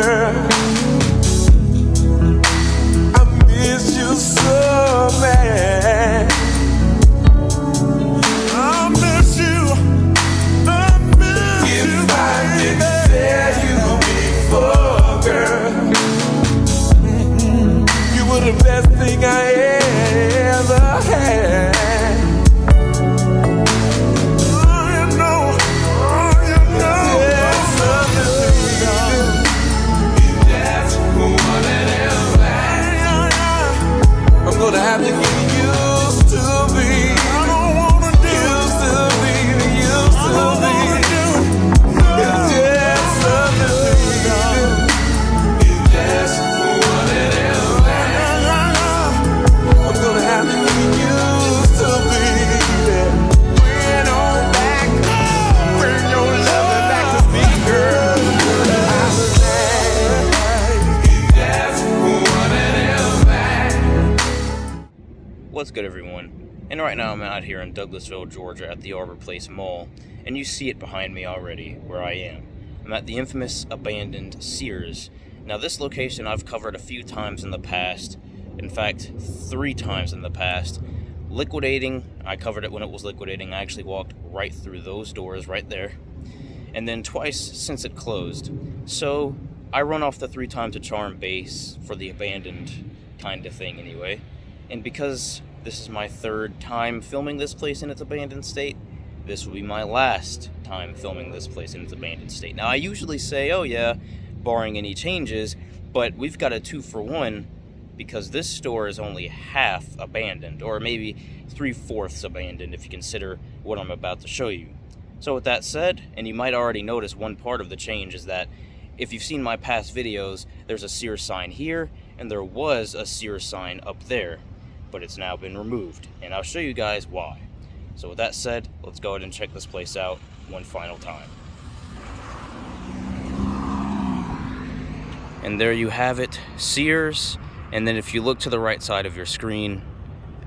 girl. I miss you so bad. I miss you. I miss you. If I didn't tell you before, girl, you were the best thing I ever had. I'm gonna have to get used to be. I don't wanna do used to be, used to be. It's just something to do. You just wanted it back. I'm gonna have to get used to be. Bring on back, bring your love back to me, girl. You just wanted it back. What's good, everyone? And right now I'm out here in Douglasville, Georgia at the Arbor Place Mall, and you see it behind me already where I am. I'm at the infamous abandoned Sears. Now this location I've covered a few times in the past, in fact 3 times in the past. Liquidating, I covered it when it was liquidating. I actually walked right through those doors right there, and then twice since it closed. So I run off the 3 times a charm base for the abandoned kind of thing anyway. And because this is my 3rd time filming this place in its abandoned state, this will be my last time filming this place in its abandoned state. Now, I usually say, oh yeah, barring any changes, but we've got a 2-for-1 because this store is only half abandoned, or maybe 3/4 abandoned if you consider what I'm about to show you. So with that said, and you might already notice one part of the change is that if you've seen my past videos, there's a Sears sign here, and there was a Sears sign up there, but it's now been removed, and I'll show you guys why. So with that said, let's go ahead and check this place out one final time. And there you have it, Sears, and then if you look to the right side of your screen,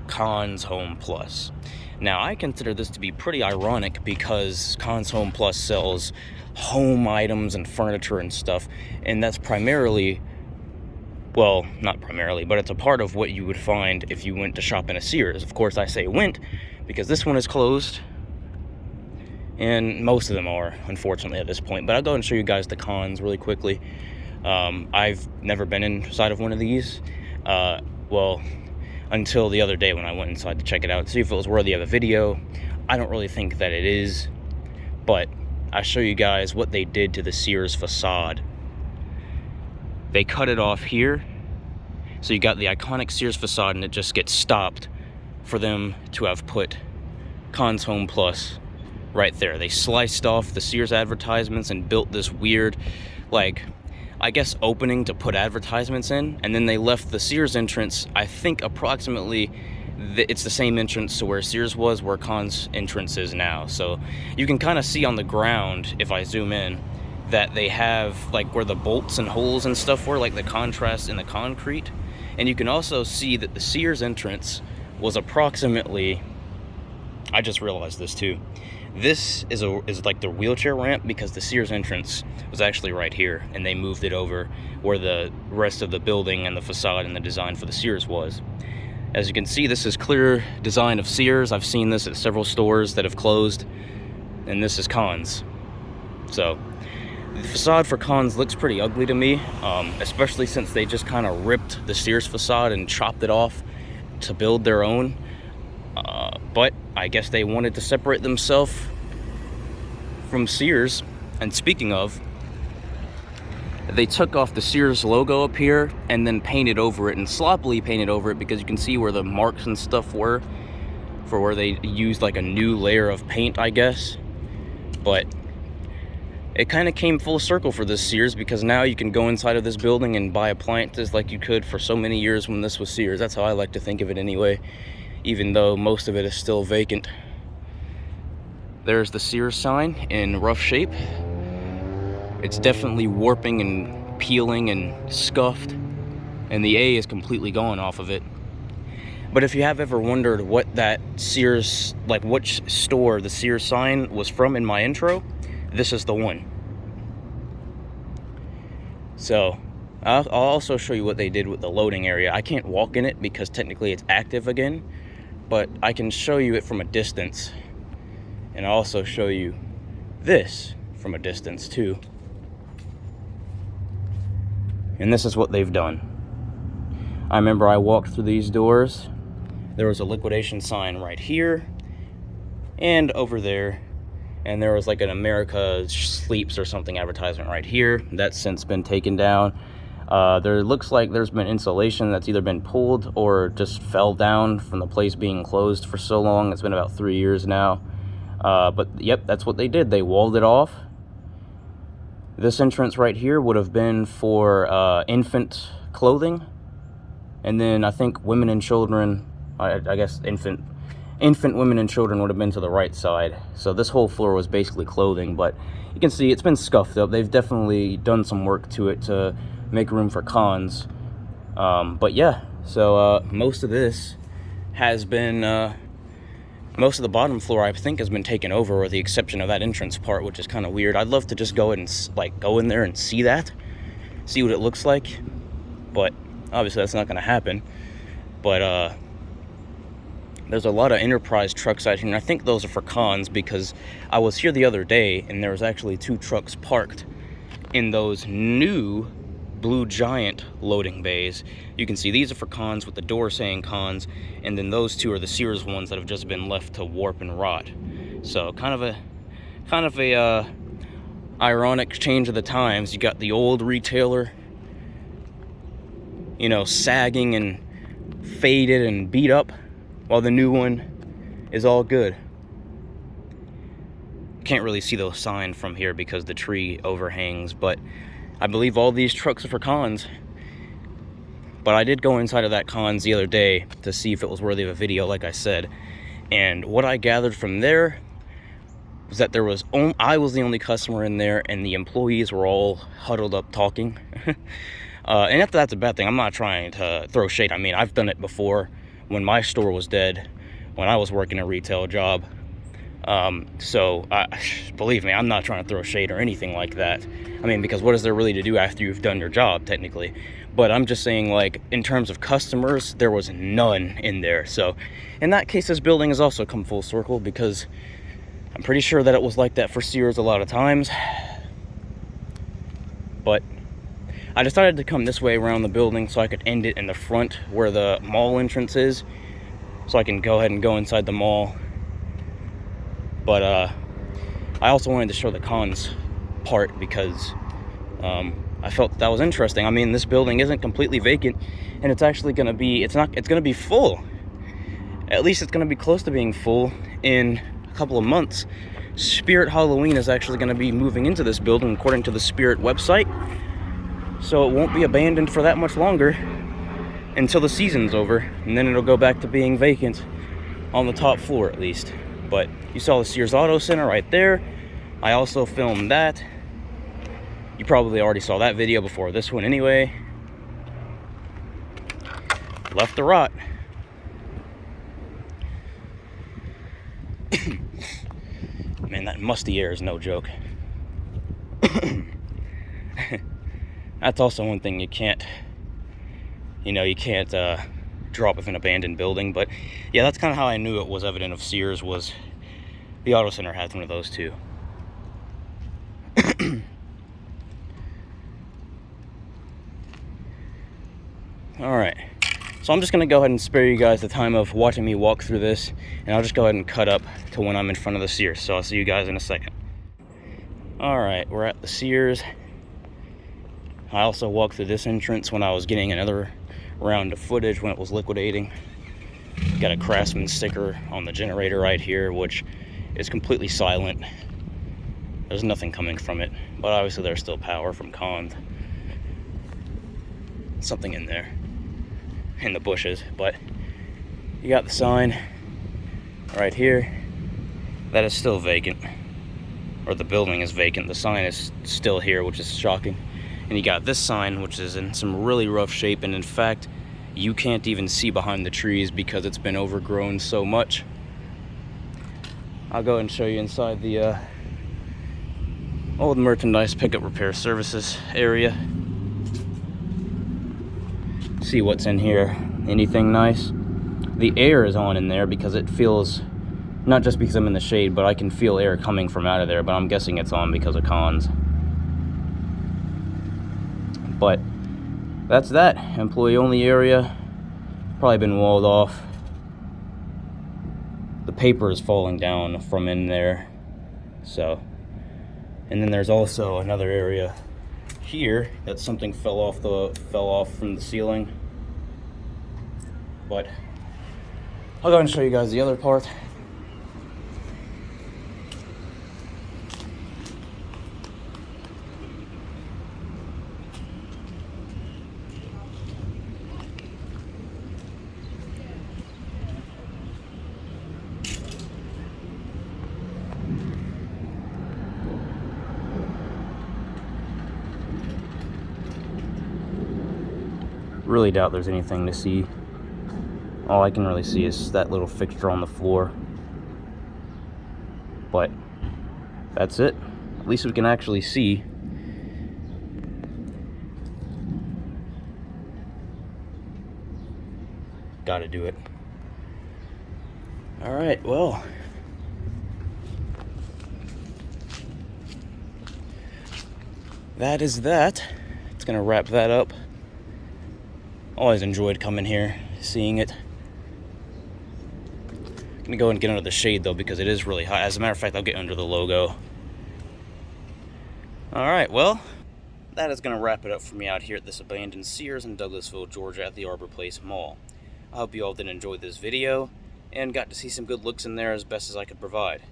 Conn's Home Plus. Now I consider this to be pretty ironic because Conn's Home Plus sells home items and furniture and stuff, and that's primarily, well, not primarily, but it's a part of what you would find if you went to shop in a Sears. Of course, I say went because this one is closed, and most of them are, unfortunately, at this point. But I'll go and show you guys the Cons really quickly. I've never been inside of one of these, well, until the other day when I went inside to check it out, see if it was worthy of a video. I don't really think that it is, but I'll show you guys what they did to the Sears facade. They cut it off here, so you got the iconic Sears facade, and it just gets stopped for them to have put Conn's Home Plus right there. They sliced off the Sears advertisements and built this weird, like, I guess opening to put advertisements in, and then they left the Sears entrance, I think approximately, it's the same entrance to where Sears was, where Conn's entrance is now. So you can kind of see on the ground, if I zoom in, that they have like where the bolts and holes and stuff were, like the contrast in the concrete. And you can also see that the Sears entrance was approximately, I just realized this too, this is like the wheelchair ramp, because the Sears entrance was actually right here, and they moved it over where the rest of the building and the facade and the design for the Sears was. As you can see, this is clear design of Sears. I've seen this at several stores that have closed, and this is Conn's. So the facade for Conn's looks pretty ugly to me, especially since they just kind of ripped the Sears facade and chopped it off to build their own. But I guess they wanted to separate themselves from Sears. And speaking of, they took off the Sears logo up here and then painted over it, and sloppily painted over it, because you can see where the marks and stuff were, for where they used like a new layer of paint, I guess. But it kind of came full circle for this Sears, because now you can go inside of this building and buy appliances like you could for so many years when this was Sears. That's how I like to think of it anyway, even though most of it is still vacant. There's the Sears sign in rough shape. It's definitely warping and peeling and scuffed, and the A is completely gone off of it. But if you have ever wondered what that Sears, like which store the Sears sign was from in my intro, this is the one. So I'll also show you what they did with the loading area. I can't walk in it because technically it's active again, but I can show you it from a distance, and I'll also show you this from a distance too. And this is what they've done. I remember I walked through these doors. There was a liquidation sign right here and over there, and there was like an America Sleeps or something advertisement right here. That's since been taken down. There looks like there's been insulation that's either been pulled or just fell down from the place being closed for so long. It's been about 3 years now. But yep, that's what they did. They walled it off. This entrance right here would have been for infant clothing, and then I think women and children, I guess infant women and children would have been to the right side. So this whole floor was basically clothing, but you can see it's been scuffed up. They've definitely done some work to it to make room for cons. But yeah, so most of this has been most of the bottom floor, I think, has been taken over, with the exception of that entrance part, which is kind of weird. I'd love to just go in and go in there and see what it looks like, but obviously that's not going to happen. But there's a lot of Enterprise trucks out here, and I think those are for cons, because I was here the other day and there was actually 2 trucks parked in those new Blue Giant loading bays. You can see these are for cons with the door saying cons, and then those 2 are the Sears ones that have just been left to warp and rot. So kind of a ironic change of the times. You got the old retailer, you know, sagging and faded and beat up, while the new one is all good. Can't really see the sign from here because the tree overhangs, but I believe all these trucks are for cons. But I did go inside of that cons the other day to see if it was worthy of a video, like I said. And what I gathered from there was that I was the only customer in there, and the employees were all huddled up talking. And if that's a bad thing, I'm not trying to throw shade. I mean, I've done it before when my store was dead, when I was working a retail job. So believe me, I'm not trying to throw shade or anything like that. I mean, because what is there really to do after you've done your job, technically? But I'm just saying, like, in terms of customers, there was none in there. So in that case, this building has also come full circle, because I'm pretty sure that it was like that for Sears a lot of times. But I decided to come this way around the building so I could end it in the front where the mall entrance is, so I can go ahead and go inside the mall. But I also wanted to show the cons part, because I felt that was interesting. I mean, this building isn't completely vacant, and it's actually going to be, it's going to be full. At least it's going to be close to being full in a couple of months. Spirit Halloween is actually going to be moving into this building, according to the Spirit website. So it won't be abandoned for that much longer until the season's over, and then it'll go back to being vacant on the top floor, at least. But you saw the Sears Auto Center right there. I also filmed that. You probably already saw that video before this one anyway. Left to rot. Man, that musty air is no joke. That's also one thing you can't drop with an abandoned building. But yeah, that's kind of how I knew it was evident of Sears, was the auto center had one of those too. All right, so I'm just gonna go ahead and spare you guys the time of watching me walk through this, and I'll just go ahead and cut up to when I'm in front of the Sears. So I'll see you guys in a second. All right, we're at the Sears. I also walked through this entrance when I was getting another round of footage when it was liquidating. Got a Craftsman sticker on the generator right here, which is completely silent. There's nothing coming from it, but obviously there's still power from cons. Something in there, in the bushes. But you got the sign right here. That is still vacant, or the building is vacant. The sign is still here, which is shocking. And you got this sign, which is in some really rough shape, and in fact, you can't even see behind the trees because it's been overgrown so much. I'll go ahead and show you inside the old merchandise pickup repair services area. see what's in here. Anything nice? The air is on in there because it feels, not just because I'm in the shade, but I can feel air coming from out of there, but I'm guessing it's on because of cons. But that's that. Employee only area. Probably been walled off. The paper is falling down from in there. So, and then there's also another area here that something fell off from the ceiling. But I'll go and show you guys the other part. Really doubt there's anything to see. All I can really see is that little fixture on the floor. But that's it. At least we can actually see. Gotta do it. Alright, well. That is that. It's gonna wrap that up. Always enjoyed coming here, seeing it. I'm gonna go and get under the shade though because it is really hot. As a matter of fact, I'll get under the logo. Alright, well, that is gonna wrap it up for me out here at this abandoned Sears in Douglasville, Georgia at the Arbor Place Mall. I hope you all did enjoy this video and got to see some good looks in there as best as I could provide.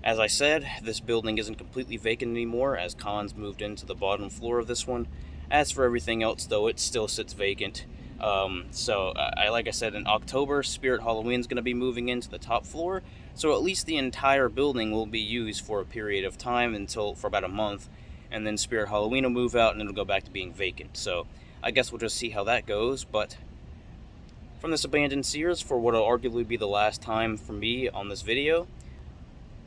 As I said, this building isn't completely vacant anymore as cons moved into the bottom floor of this one. As for everything else, though, it still sits vacant. Like I said, in October, Spirit Halloween's going to be moving into the top floor, so at least the entire building will be used for a period of time for about a month, and then Spirit Halloween will move out and it'll go back to being vacant. So I guess we'll just see how that goes. But from this abandoned Sears, for what will arguably be the last time for me on this video,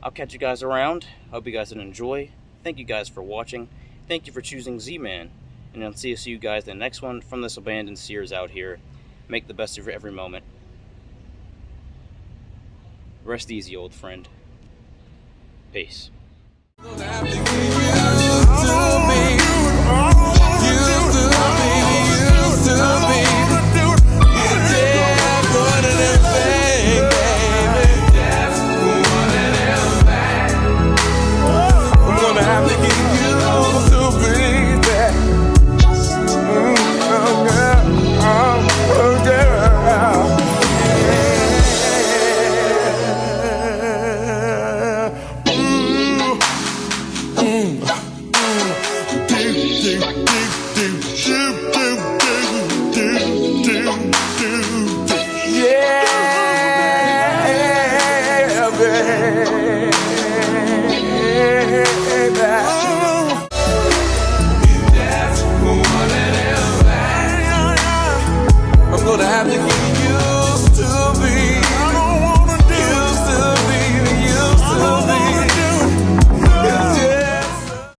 I'll catch you guys around. Hope you guys did enjoy. Thank you guys for watching. Thank you for choosing Z-Man. And I'll see you guys in the next one from this abandoned Sears out here. Make the best of every moment. Rest easy, old friend. Peace. I'm gonna have to